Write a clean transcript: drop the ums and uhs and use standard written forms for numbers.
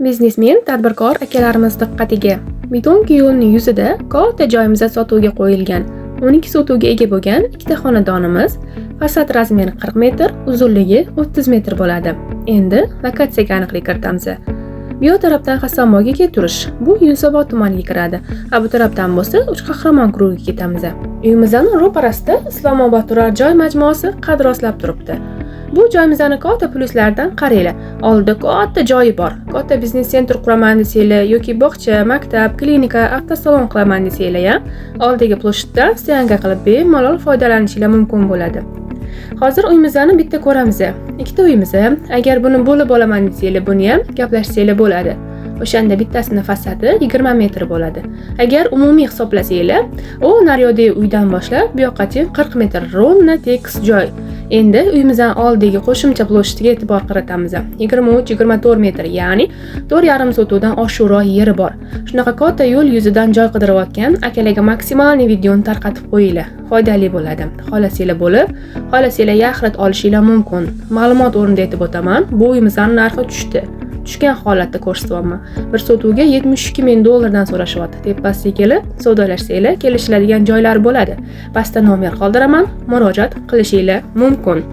Biznesmen tadbirkor akalarimiz diqqatiga. Betonki yo'lning yuzida katta joyimizda sotuvga qo'yilgan 12 sotuvga ega bo'lgan ikkita xonadonimiz, fasad razmeri 40 metr, uzunligi 30 metr bo'ladi. Endi lokatsiyaga aniqlik kiritamiz. Bu tarafdan Hasanboyga ketirish, bu Yunusobod tumaniga kiradi. Bu tarafdan bo'lsa Uchqahramon okrugiga ketamiz. Uyimizning ro'parasida Islomobod turar joy majmuasi qad rostlab turibdi. Bu joyimizning katta pluslaridan qaranglar. Oldida katta joyi bor. Katta biznes sentr quraman desanglar yoki bog'cha, maktab, klinika, avtosalon qilaman desanglar, oldidagi ploshaddan stanga qilib bemalol foydalanishingiz mumkin bo'ladi. Hozir uyimizni bitta ko'ramiz. Ikkita uyimiz. Agar buni bo'lib olaman desanglar, buni ham gaplashsanglar bo'ladi. O'shanda bittasini fasadi 20 metr bo'ladi. Agar umumiy hisoblasanglar, u naryodagi uydan boshlab bu yoqqacha 40 metr rovna tekis joy. Endi uyimizning oldidagi qo'shimcha ploshadiga e'tibor qaratamiz. 23-24 metr, ya'ni 4,5 sotuvdan oshiqroq yeri bor. Shunaqa katta yo'l yuzidan joy qidirayotgan akalarga maksimalniy videoni tarqatib qo'yinglar. Foydali bo'ladi. Xohlasanglar bo'lib, xohlasanglar yaxlit olishingiz mumkin. Ma'lumot o'rnida aytib o'taman, bu uyimizning narxi tushdi. Tushgan holatda ko'rsatyapman. Bir sotuvga $72 ming so'rashyapti. Tepasiga kelib, savdolashsanglar, kelishiladigan joylar bo'ladi. Pastda nomer qoldiraman, murojaat qilishingiz mumkin.